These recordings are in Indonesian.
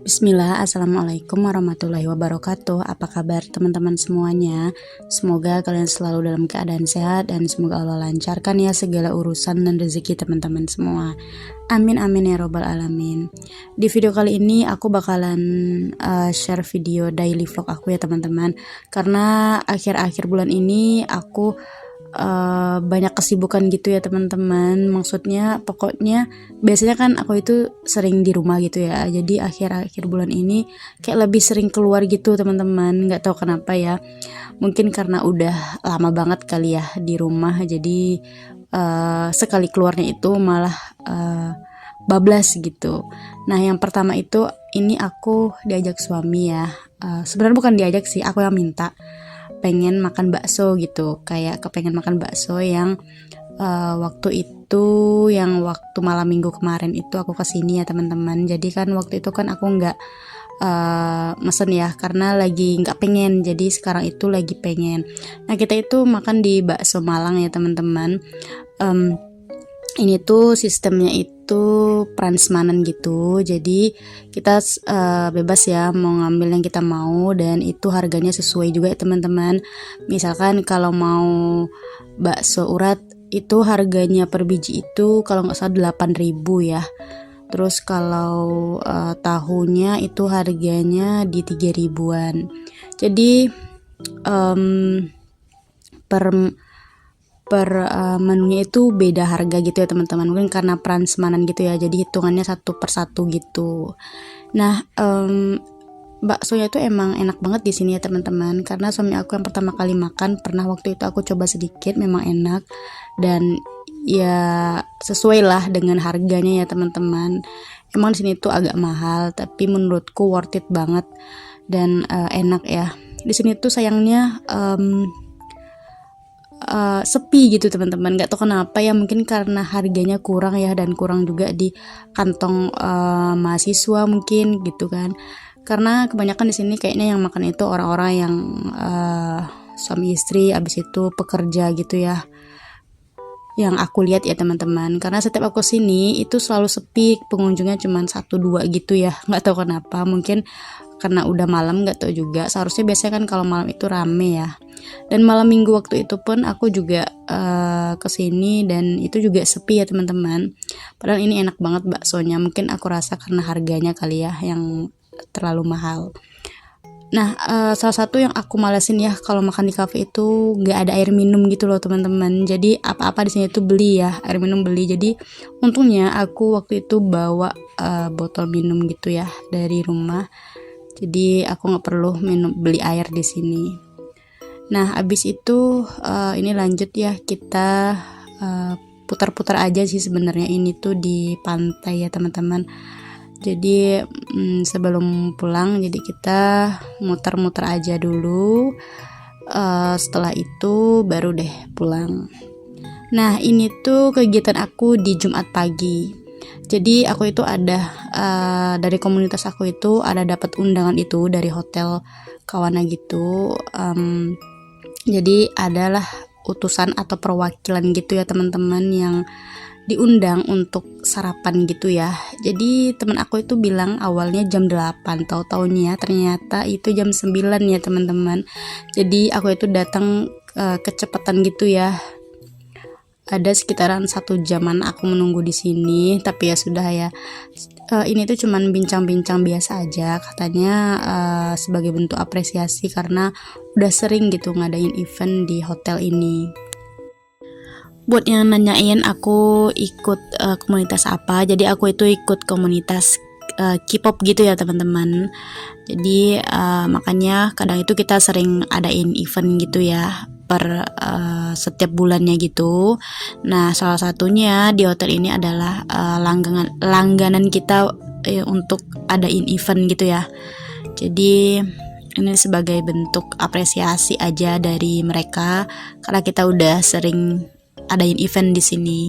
Bismillah, Assalamualaikum warahmatullahi wabarakatuh. Apa kabar teman-teman semuanya? Semoga kalian selalu dalam keadaan sehat dan semoga Allah lancarkan ya segala urusan dan rezeki teman-teman semua. Amin amin ya robbal alamin. Di video kali ini aku bakalan share video daily vlog aku ya teman-teman. Karena akhir-akhir bulan ini aku banyak kesibukan gitu ya teman-teman. Maksudnya pokoknya biasanya kan aku itu sering di rumah gitu ya, jadi akhir-akhir bulan ini kayak lebih sering keluar gitu teman-teman. Nggak tahu kenapa ya, mungkin karena udah lama banget kali ya di rumah, jadi sekali keluarnya itu malah bablas gitu. Nah yang pertama itu ini aku diajak suami ya, sebenarnya bukan diajak sih, aku yang minta, pengen makan bakso gitu, kayak kepengen makan bakso yang waktu itu yang waktu malam minggu kemarin itu aku kesini ya teman-teman. Jadi kan waktu itu kan aku nggak mesen ya karena lagi nggak pengen, jadi sekarang itu lagi pengen. Nah kita itu makan di bakso Malang ya teman-teman. Ini tuh sistemnya itu prasmanan gitu, jadi kita bebas ya mau ngambil yang kita mau, dan itu harganya sesuai juga ya teman-teman. Misalkan kalau mau bakso urat itu harganya per biji itu kalau nggak salah 8.000 ya. Terus kalau tahunya itu harganya di 3.000-an. Jadi per menunya itu beda harga gitu ya teman-teman, mungkin karena prasmanan gitu ya, jadi hitungannya satu per satu gitu. Nah baksonya itu emang enak banget di sini ya teman-teman, karena suami aku yang pertama kali makan pernah waktu itu aku coba sedikit, memang enak dan ya sesuai lah dengan harganya ya teman-teman. Emang di sini tuh agak mahal tapi menurutku worth it banget dan enak ya. Di sini tuh sayangnya sepi gitu teman-teman, nggak tahu kenapa ya, mungkin karena harganya kurang ya, dan kurang juga di kantong mahasiswa mungkin gitu kan, karena kebanyakan di sini kayaknya yang makan itu orang-orang yang suami istri abis itu pekerja gitu ya, yang aku lihat ya teman-teman. Karena setiap aku sini itu selalu sepi, pengunjungnya cuma 1-2 gitu ya, nggak tahu kenapa, mungkin karena udah malam, nggak tahu juga. Seharusnya biasanya kan kalau malam itu rame ya. Dan malam minggu waktu itu pun aku juga kesini dan itu juga sepi ya teman-teman. Padahal ini enak banget baksonya, mungkin aku rasa karena harganya kali ya yang terlalu mahal. Nah salah satu yang aku malesin ya kalau makan di cafe itu nggak ada air minum gitu loh teman-teman. Jadi apa-apa di sini tuh beli ya, air minum beli. Jadi untungnya aku waktu itu bawa botol minum gitu ya dari rumah. Jadi aku nggak perlu beli air di sini. Nah abis itu ini lanjut ya, kita putar-putar aja sih sebenarnya, ini tuh di pantai ya teman-teman. Jadi sebelum pulang jadi kita muter-muter aja dulu, setelah itu baru deh pulang. Nah ini tuh kegiatan aku di Jumat pagi. Jadi aku itu ada dari komunitas aku itu ada dapat undangan itu dari hotel Kawana gitu. Jadi adalah utusan atau perwakilan gitu ya teman-teman yang diundang untuk sarapan gitu ya. Jadi teman aku itu bilang awalnya jam 8, tahu-taunya ternyata itu jam 9 ya teman-teman. Jadi aku itu datang kecepatan gitu ya. Ada sekitaran 1 jaman aku menunggu di sini, tapi ya sudah ya. Ini tuh cuman bincang-bincang biasa aja katanya, sebagai bentuk apresiasi karena udah sering gitu ngadain event di hotel ini. Buat yang nanyain aku ikut komunitas apa, jadi aku itu ikut komunitas K-pop gitu ya teman-teman. Jadi makanya kadang itu kita sering adain event gitu ya per setiap bulannya gitu. Nah salah satunya di hotel ini adalah langganan kita untuk adain event gitu ya. Jadi ini sebagai bentuk apresiasi aja dari mereka karena kita udah sering adain event di sini.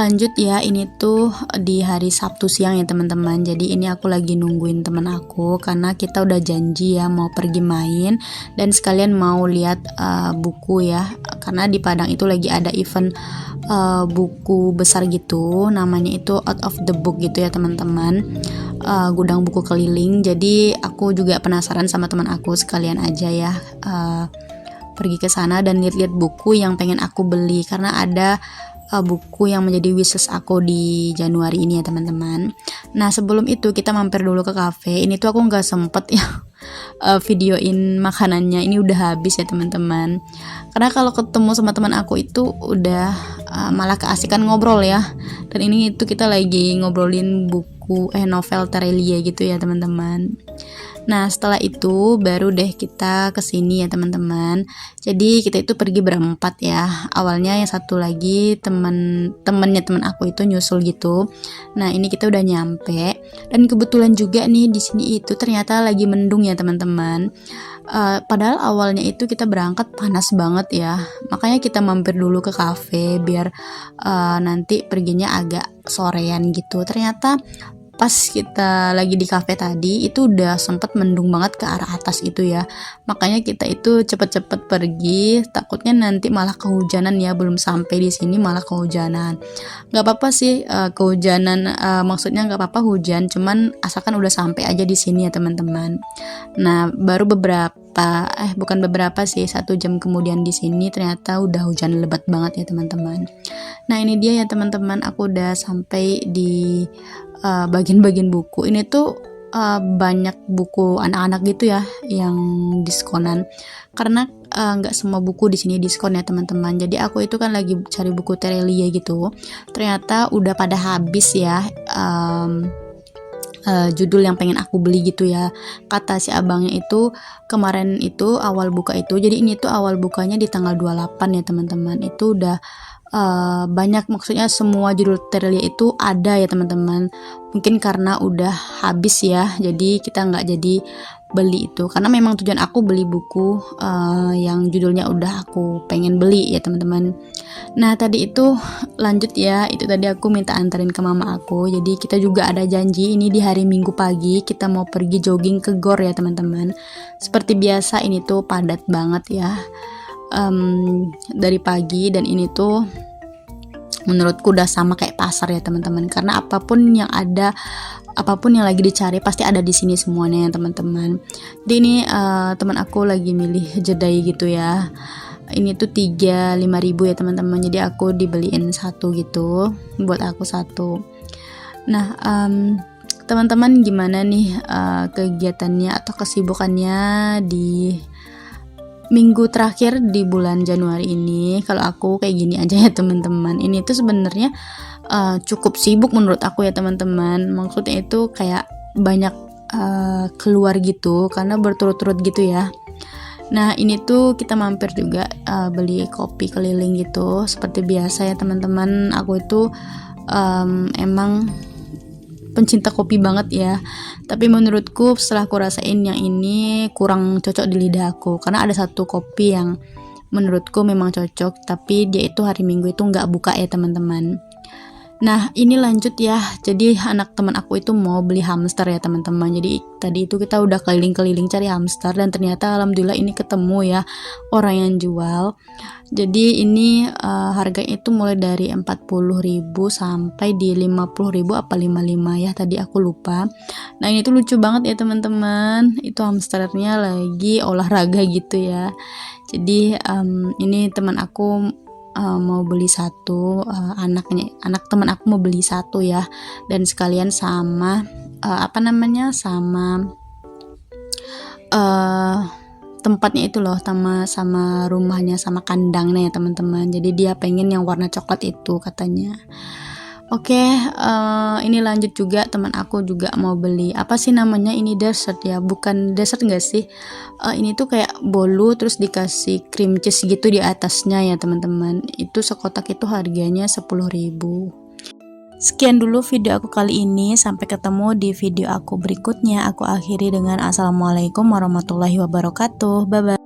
Lanjut ya, ini tuh di hari Sabtu siang ya teman-teman. Jadi ini aku lagi nungguin teman aku karena kita udah janji ya mau pergi main dan sekalian mau lihat buku ya. Karena di Padang itu lagi ada event buku besar gitu, namanya itu Out of the Book gitu ya teman-teman. gudang buku keliling. Jadi aku juga penasaran sama teman aku, sekalian aja ya pergi ke sana dan lihat-lihat buku yang pengen aku beli, karena ada buku yang menjadi wishlist aku di Januari ini ya teman-teman. Nah sebelum itu kita mampir dulu ke kafe. Ini tuh aku nggak sempet ya videoin makanannya, ini udah habis ya teman-teman. Karena kalau ketemu sama teman aku itu udah malah keasikan ngobrol ya. Dan ini itu kita lagi ngobrolin buku novel Terelia gitu ya teman-teman. Nah setelah itu baru deh kita kesini ya teman-teman. Jadi kita itu pergi berempat ya. Awalnya yang satu lagi temennya teman aku itu nyusul gitu. Nah ini kita udah nyampe dan kebetulan juga nih di sini itu ternyata lagi mendung ya teman-teman. Padahal awalnya itu kita berangkat panas banget ya. Makanya kita mampir dulu ke kafe biar nanti perginya agak sorean gitu. Ternyata pas kita lagi di kafe tadi itu udah sempet mendung banget ke arah atas itu ya. Makanya kita itu cepet-cepet pergi, takutnya nanti malah kehujanan ya, belum sampai di sini malah kehujanan. Gak apa-apa sih kehujanan, maksudnya gak apa-apa hujan, cuman asalkan udah sampai aja di sini ya teman-teman. Nah baru bukan beberapa sih, 1 jam kemudian di sini ternyata udah hujan lebat banget ya teman-teman. Nah ini dia ya teman-teman, aku udah sampai di bagian-bagian buku. Ini tuh banyak buku anak-anak gitu ya yang diskonan, karena nggak semua buku di sini diskon ya teman-teman. Jadi aku itu kan lagi cari buku Terelia gitu, ternyata udah pada habis ya judul yang pengen aku beli gitu ya. Kata si abangnya itu kemarin itu awal buka itu, jadi ini tuh awal bukanya di tanggal 28 ya teman-teman. Itu udah banyak, maksudnya semua judul Terelia itu ada ya teman-teman. Mungkin karena udah habis ya, jadi kita nggak jadi beli itu, karena memang tujuan aku beli buku yang judulnya udah aku pengen beli ya teman-teman. Nah tadi itu lanjut ya, itu tadi aku minta anterin ke mama aku. Jadi kita juga ada janji ini di hari Minggu pagi kita mau pergi jogging ke GOR ya teman-teman. Seperti biasa ini tuh padat banget ya dari pagi, dan ini tuh menurutku udah sama kayak pasar ya teman-teman, karena apapun yang lagi dicari pasti ada di sini semuanya ya teman-teman. Jadi ini teman aku lagi milih jedai gitu ya. Ini tuh 35.000 ya teman-teman. Jadi aku dibeliin satu gitu buat aku satu. Nah teman-teman gimana nih kegiatannya atau kesibukannya di minggu terakhir di bulan Januari ini? Kalau aku kayak gini aja ya teman-teman. Ini tuh sebenarnya cukup sibuk menurut aku ya teman-teman. Maksudnya itu kayak banyak keluar gitu karena berturut-turut gitu ya. Nah ini tuh kita mampir juga beli kopi keliling gitu seperti biasa ya teman-teman. Aku itu emang pencinta kopi banget ya, tapi menurutku setelah aku rasain yang ini kurang cocok di lidah aku, karena ada satu kopi yang menurutku memang cocok, tapi dia itu hari Minggu itu nggak buka ya teman-teman. Nah ini lanjut ya, jadi anak teman aku itu mau beli hamster ya teman-teman. Jadi tadi itu kita udah keliling-keliling cari hamster, dan ternyata alhamdulillah ini ketemu ya orang yang jual. Jadi ini harganya itu mulai dari 40.000 sampai di 50.000 apa 55 ya, tadi aku lupa. Nah ini tuh lucu banget ya teman-teman, itu hamsternya lagi olahraga gitu ya. Jadi ini teman aku mau beli satu, anak teman aku mau beli satu ya, dan sekalian sama sama tempatnya itu loh, sama rumahnya, sama kandangnya ya teman-teman. Jadi dia pengen yang warna coklat itu katanya. Oke, ini lanjut juga, teman aku juga mau beli apa sih namanya ini, dessert ya, bukan dessert enggak sih, ini tuh kayak bolu terus dikasih cream cheese gitu di atasnya ya teman-teman. Itu sekotak itu harganya 10.000. Sekian dulu video aku kali ini, sampai ketemu di video aku berikutnya. Aku akhiri dengan assalamualaikum warahmatullahi wabarakatuh. Bye bye.